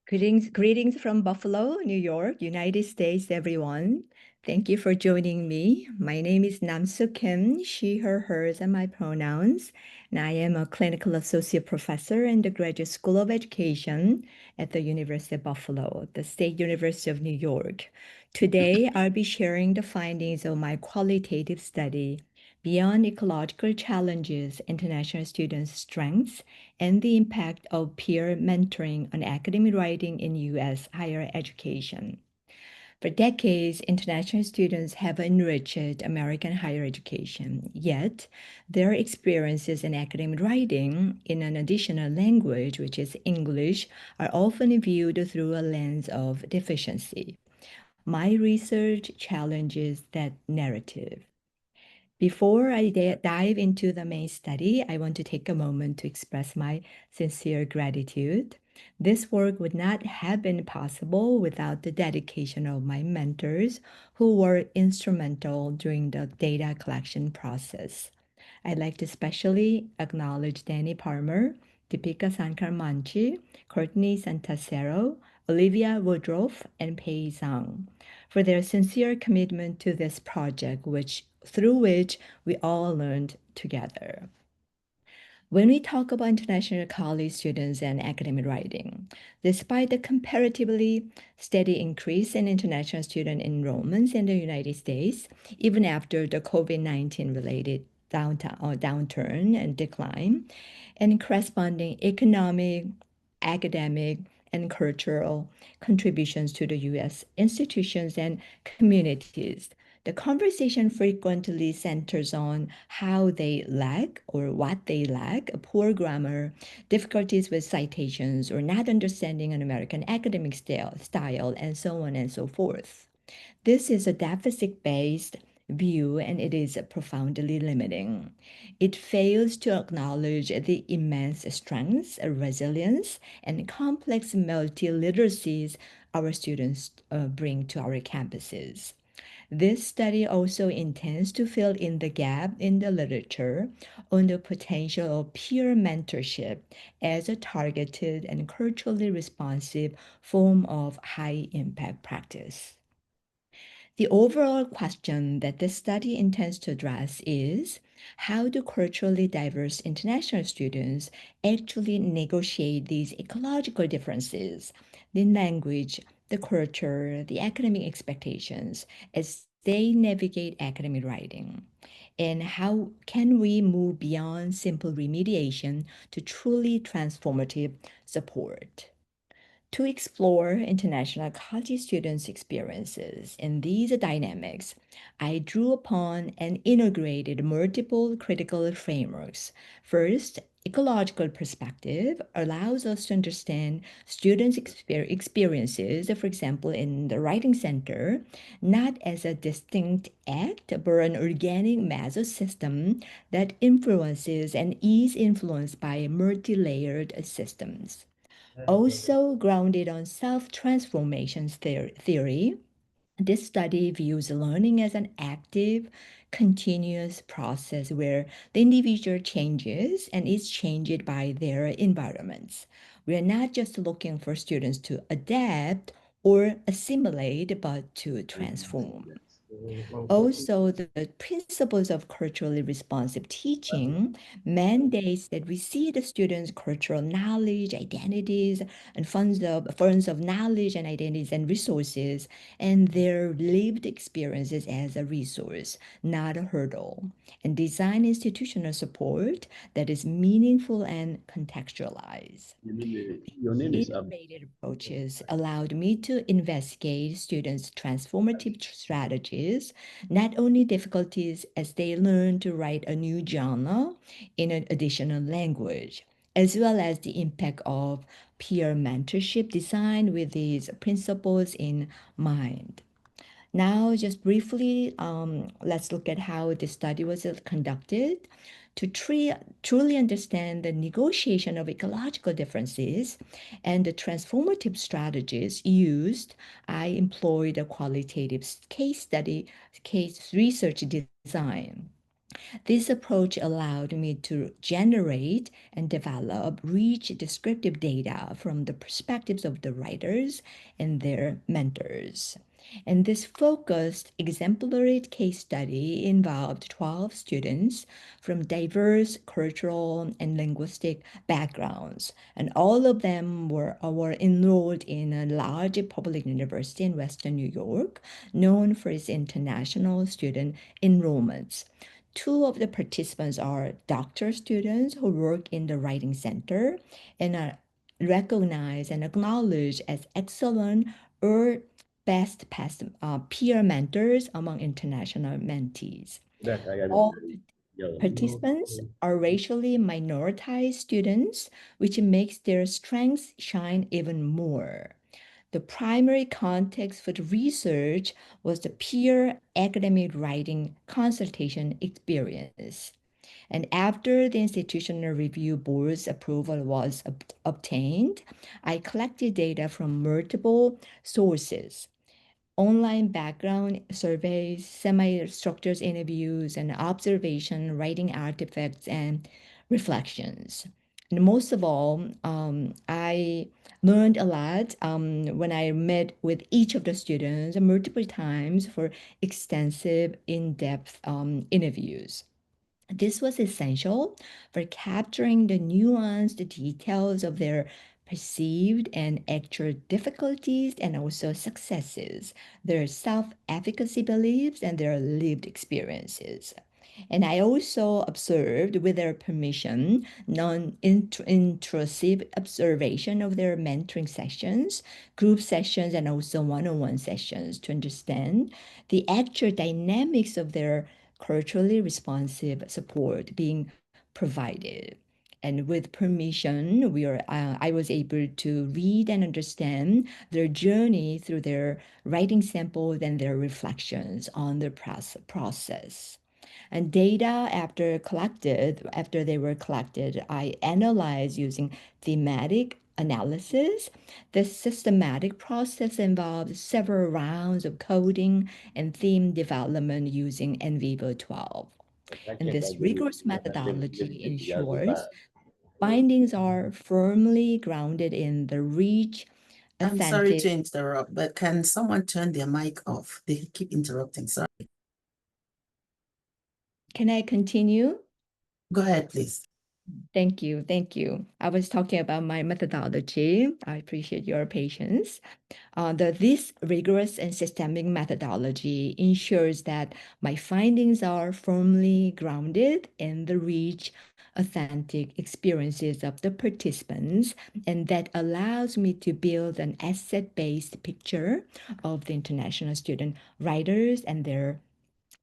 Greetings from Buffalo, New York, United States, everyone. Thank you for joining me. My name is Namsook Kim, she, her, hers, and my pronouns. And I am a clinical associate professor in the Graduate School of Education at the University of Buffalo, the State University of New York. Today, I'll be sharing the findings of my qualitative study, Beyond Ecological Challenges, International Students' Strengths, and the impact of peer mentoring on academic writing in U.S. higher education. For decades, international students have enriched American higher education, yet their experiences in academic writing in an additional language, which is English, are often viewed through a lens of deficiency. My research challenges that narrative. Before I dive into the main study, I want to take a moment to express my sincere gratitude. This work would not have been possible without the dedication of my mentors, who were instrumental during the data collection process. I'd like to especially acknowledge Danny Palmer, Deepika Sankar-Manchi, Courtney Santasero, Olivia Woodruff, and Pei Zhang for their sincere commitment to this project, through which we all learned together. When we talk about international college students and academic writing, despite the comparatively steady increase in international student enrollments in the United States, even after the COVID-19 related downturn and decline, and corresponding economic, academic, and cultural contributions to the U.S. institutions and communities, the conversation frequently centers on how they lack or what they lack, poor grammar, difficulties with citations, or not understanding an American academic style, and so on and so forth. This is a deficit-based view and it is profoundly limiting. It fails to acknowledge the immense strengths, resilience, and complex multiliteracies our students bring to our campuses. This study also intends to fill in the gap in the literature on the potential of peer mentorship as a targeted and culturally responsive form of high impact practice. The overall question that this study intends to address is how do culturally diverse international students actually negotiate these ecological differences, the language, the culture, the academic expectations as they navigate academic writing? And how can we move beyond simple remediation to truly transformative support? To explore international college students' experiences in these dynamics, I drew upon and integrated multiple critical frameworks. First, ecological perspective allows us to understand students' experiences, for example, in the writing center, not as a distinct act, but an organic mesosystem that influences and is influenced by multi-layered systems. Also grounded on self-transformation theory, this study views learning as an active, continuous process where the individual changes and is changed by their environments. We are not just looking for students to adapt or assimilate, but to transform. Also, the principles of culturally responsive teaching mandates that we see the students' cultural knowledge, identities, and funds of knowledge and identities and resources, and their lived experiences as a resource, not a hurdle, and design institutional support that is meaningful and contextualized. Your name is Ab. Iterated approaches allowed me to investigate students' transformative strategies, not only difficulties as they learn to write a new genre in an additional language, as well as the impact of peer mentorship designed with these principles in mind. Now, just briefly, let's look at how the study was conducted. To truly understand the negotiation of ecological differences and the transformative strategies used, I employed a qualitative case research design. This approach allowed me to generate and develop rich descriptive data from the perspectives of the writers and their mentors. And this focused exemplary case study involved 12 students from diverse cultural and linguistic backgrounds. And all of them were enrolled in a large public university in Western New York, known for its international student enrollments. Two of the participants are doctor students who work in the writing center and are recognized and acknowledged as excellent or best past peer mentors among international mentees. That I am All young. participants are racially minoritized students, which makes their strengths shine even more. The primary context for the research was the peer academic writing consultation experience. And after the institutional review board's approval was obtained, I collected data from multiple sources: online background surveys, semi-structured interviews, and observation, writing artifacts, and reflections. And most of all, I learned a lot when I met with each of the students multiple times for extensive, in-depth interviews. This was essential for capturing the nuanced details of their perceived and actual difficulties and also successes, their self-efficacy beliefs, and their lived experiences. And I also observed, with their permission, non-intrusive observation of their mentoring sessions, group sessions, and also one-on-one sessions to understand the actual dynamics of their culturally responsive support being provided. And with permission, I was able to read and understand their journey through their writing samples and their reflections on the process. And data after they were collected, I analyzed using thematic analysis. The systematic process involved several rounds of coding and theme development using NVivo 12. And Kakek this lagi rigorous jadi methodology tinggal lupa. ensures findings are firmly grounded in the rich, I'm sorry to authentic. interrupt, but can someone turn their mic off? They keep interrupting. Sorry. Can I continue? Go ahead, please. Thank you. Thank you. I was talking about my methodology. I appreciate your patience. This rigorous and systemic methodology ensures that my findings are firmly grounded in the rich, authentic experiences of the participants, and that allows me to build an asset-based picture of the international student writers and their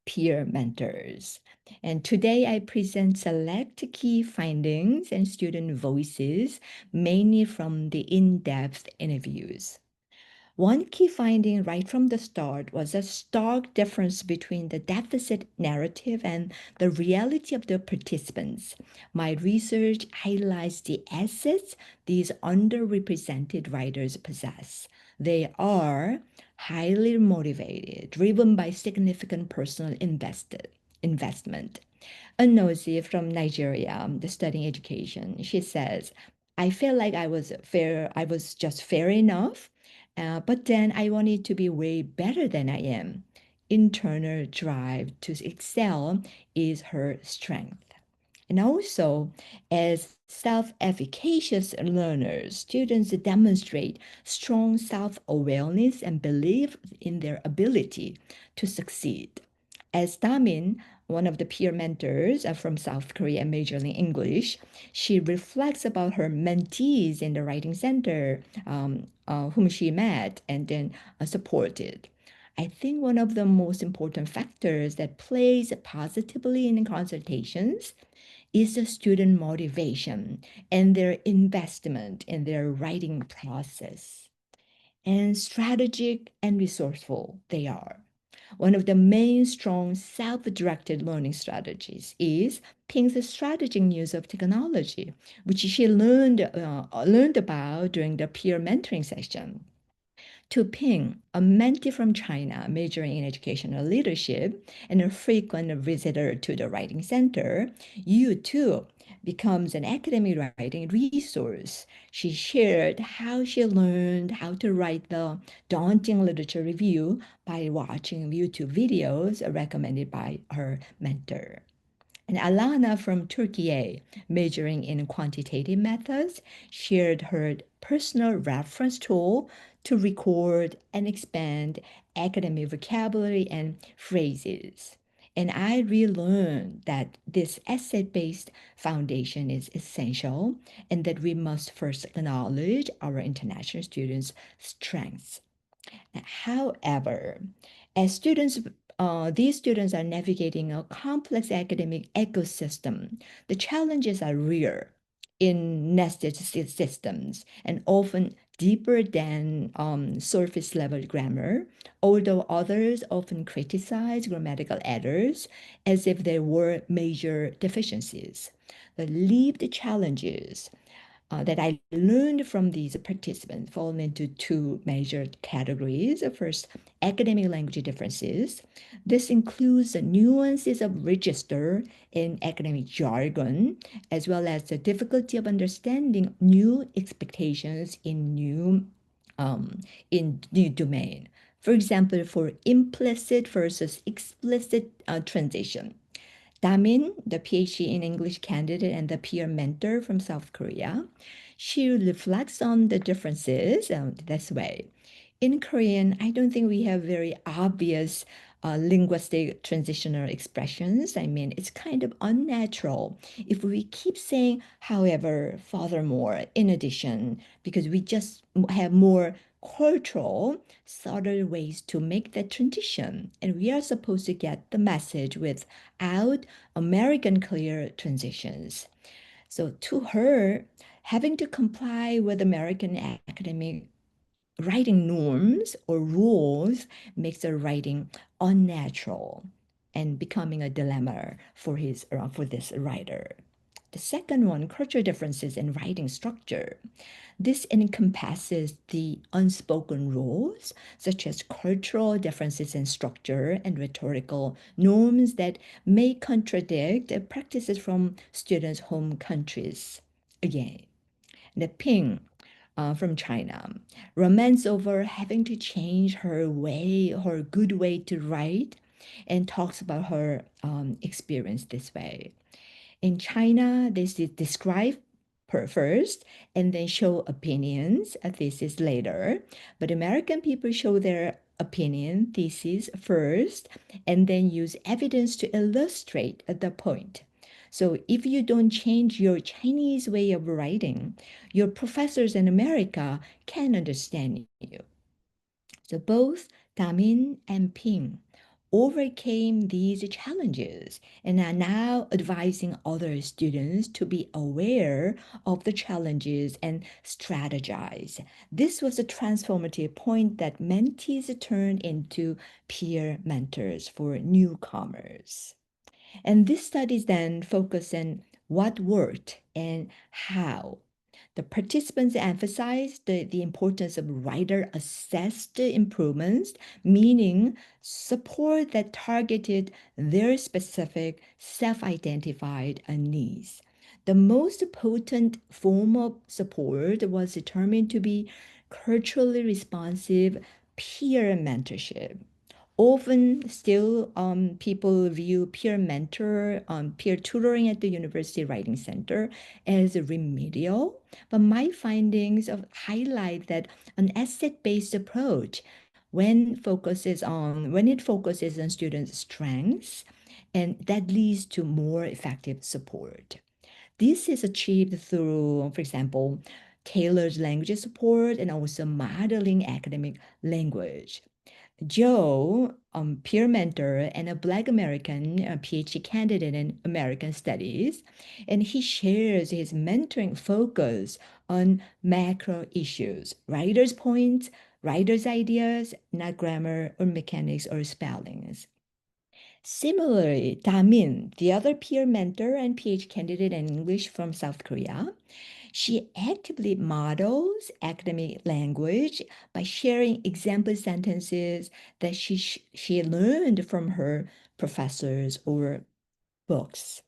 peer mentors. And today I present select key findings and student voices, mainly from the in-depth interviews. One key finding right from the start was a stark difference between the deficit narrative and the reality of the participants. My research highlights the assets these underrepresented writers possess. They are highly motivated, driven by significant personal investment. Anozi from Nigeria, studying education, she says, I felt like I was just fair enough, but then I wanted to be way better than I am. Internal drive to excel is her strength. And also, as self-efficacious learners, students demonstrate strong self-awareness and belief in their ability to succeed. As Damin, one of the peer mentors from South Korea majoring in English, she reflects about her mentees in the writing center, whom she met and then supported. I think one of the most important factors that plays positively in consultations is the student motivation and their investment in their writing process. And strategic and resourceful they are. One of the main strong self-directed learning strategies is Ping's strategic use of technology, which she learned about during the peer mentoring session. To Ping, a mentee from China majoring in educational leadership and a frequent visitor to the writing center, Yu too becomes an academic writing resource. She shared how she learned how to write the daunting literature review by watching YouTube videos recommended by her mentor. And Alana from Turkey, majoring in quantitative methods, shared her personal reference tool to record and expand academic vocabulary and phrases. And I relearned that this asset-based foundation is essential and that we must first acknowledge our international students' strengths. However, as these students are navigating a complex academic ecosystem. The challenges are real in nested systems and often deeper than surface level grammar, although others often criticize grammatical errors as if they were major deficiencies. The lived challenges that I learned from these participants fall into two major categories. First, academic language differences. This includes the nuances of register in academic jargon, as well as the difficulty of understanding new expectations in new domain. For example, for implicit versus explicit transition. Damin, the PhD in English candidate and the peer mentor from South Korea, she reflects on the differences this way. In Korean, I don't think we have very obvious linguistic transitional expressions. I mean, it's kind of unnatural if we keep saying, however, furthermore, in addition, because we just have more cultural, subtle ways to make that transition. And we are supposed to get the message without American clear transitions. So to her, having to comply with American academic writing norms or rules makes the writing unnatural and becoming a dilemma for this writer. The second one, cultural differences in writing structure. This encompasses the unspoken rules, such as cultural differences in structure and rhetorical norms that may contradict practices from students' home countries. Again, the Ping from China laments over having to change her good way to write, and talks about her experience this way. In China, they describe first and then show opinions, a thesis later. But American people show their opinion, thesis first, and then use evidence to illustrate the point. So if you don't change your Chinese way of writing, your professors in America can understand you. So both Damin and Ping overcame these challenges and are now advising other students to be aware of the challenges and strategize. This was a transformative point that mentees turned into peer mentors for newcomers. And these studies then focus on what worked and how. The participants emphasized the importance of writer-assessed improvements, meaning support that targeted their specific self-identified needs. The most potent form of support was determined to be culturally responsive peer mentorship. Often still people view peer mentor, peer tutoring at the University Writing Center as remedial, but my findings highlight that an asset-based approach when it focuses on students' strengths, and that leads to more effective support. This is achieved through, for example, tailored language support and also modeling academic language. Joe, peer mentor and a Black American PhD candidate in American Studies, and he shares his mentoring focus on macro issues, writer's points, writer's ideas, not grammar or mechanics or spellings. Similarly, Damin, the other peer mentor and PhD candidate in English from South Korea, She actively models academic language by sharing example sentences that she learned from her professors or books.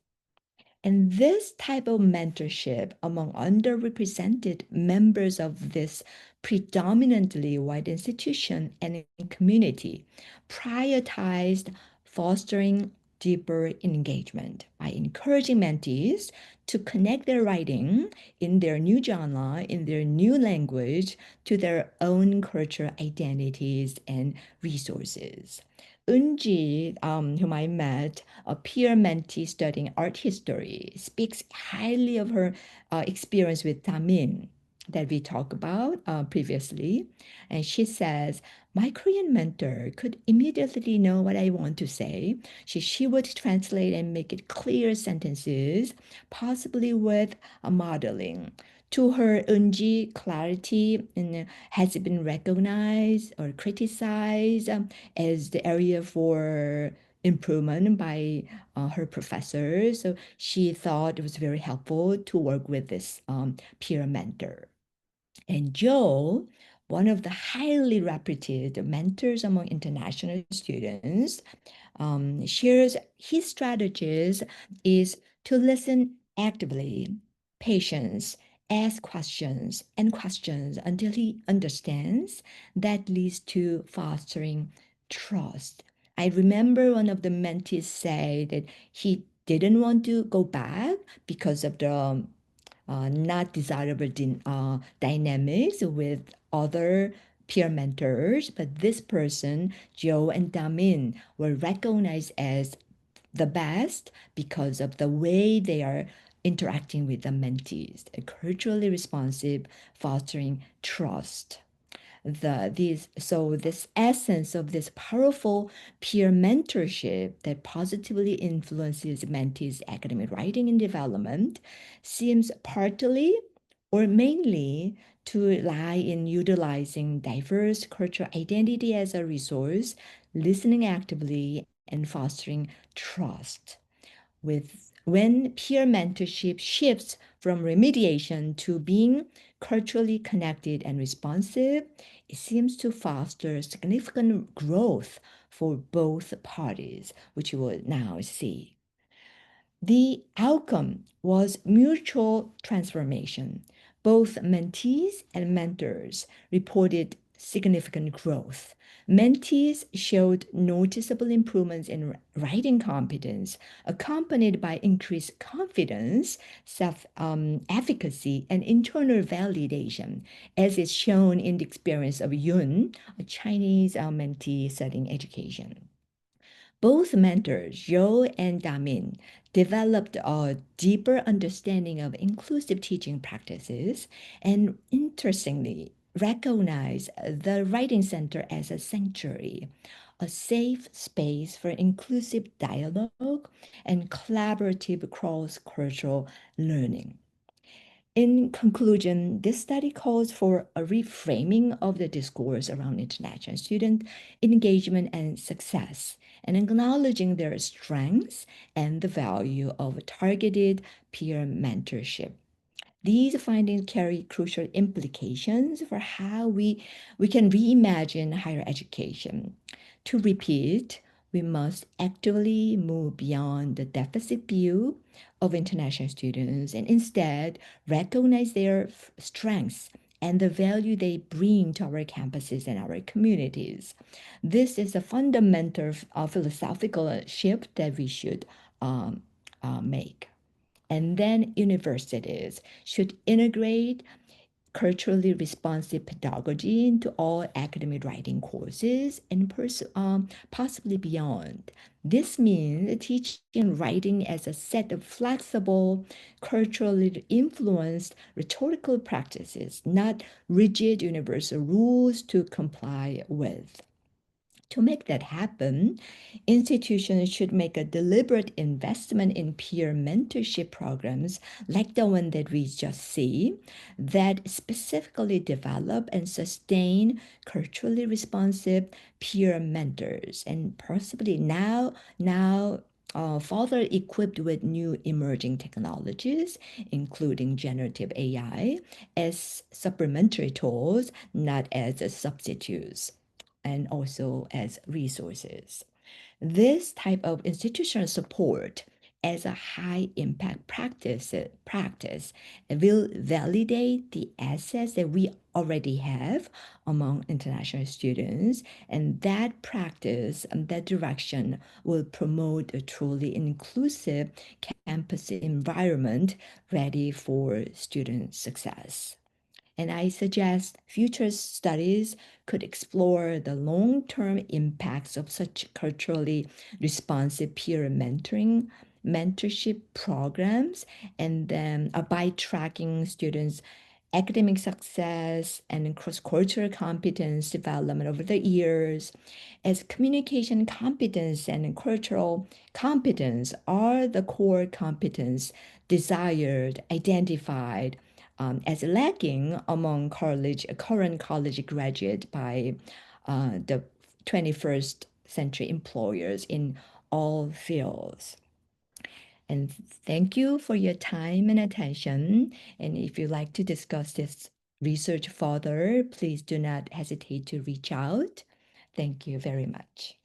And this type of mentorship among underrepresented members of this predominantly white institution and community prioritized fostering deeper engagement by encouraging mentees to connect their writing in their new genre, in their new language, to their own cultural identities and resources. Unji, whom I met, a peer mentee studying art history, speaks highly of her experience with Tamin that we talked about previously. And she says, my Korean mentor could immediately know what I want to say. She would translate and make it clear sentences, possibly with a modeling. To her, Unji clarity has been recognized or criticized as the area for improvement by her professor. So she thought it was very helpful to work with this peer mentor. And Joe, one of the highly reputed mentors among international students, shares his strategies is to listen actively, patience, ask questions and questions until he understands. That leads to fostering trust. I remember one of the mentees say that he didn't want to go back because of the not desirable dynamics with other peer mentors, but this person, Joe and Damin, were recognized as the best because of the way they are interacting with the mentees, culturally responsive, fostering trust. This essence of this powerful peer mentorship that positively influences mentees' academic writing and development seems partly or mainly to lie in utilizing diverse cultural identity as a resource, listening actively, and fostering trust. When peer mentorship shifts from remediation to being culturally connected and responsive, it seems to foster significant growth for both parties, which we will now see. The outcome was mutual transformation. Both mentees and mentors reported significant growth. Mentees showed noticeable improvements in writing competence, accompanied by increased confidence, self-efficacy, and internal validation, as is shown in the experience of Yun, a Chinese mentee studying education. Both mentors, Zhou and Damin, developed a deeper understanding of inclusive teaching practices and, interestingly, recognized the Writing Center as a sanctuary, a safe space for inclusive dialogue and collaborative cross-cultural learning. In conclusion, this study calls for a reframing of the discourse around international student engagement and success, and acknowledging their strengths and the value of targeted peer mentorship. These findings carry crucial implications for how we can reimagine higher education. To repeat, we must actively move beyond the deficit view of international students and instead recognize their strengths and the value they bring to our campuses and our communities. This is a fundamental philosophical shift that we should make. And then universities should integrate culturally responsive pedagogy into all academic writing courses and possibly beyond. This means teaching writing as a set of flexible, culturally influenced rhetorical practices, not rigid universal rules to comply with. To make that happen, institutions should make a deliberate investment in peer mentorship programs like the one that we just see that specifically develop and sustain culturally responsive peer mentors and possibly now further equipped with new emerging technologies, including generative AI, as supplementary tools, not as substitutes, and also as resources. This type of institutional support as a high impact practice will validate the assets that we already have among international students, and that practice and that direction will promote a truly inclusive campus environment ready for student success. And I suggest future studies could explore the long-term impacts of such culturally responsive peer mentorship programs, and then by tracking students' academic success and cross-cultural competence development over the years, as communication competence and cultural competence are the core competence desired, identified as lacking among current college graduate by the 21st century employers in all fields. And thank you for your time and attention. And if you'd like to discuss this research further, please do not hesitate to reach out. Thank you very much.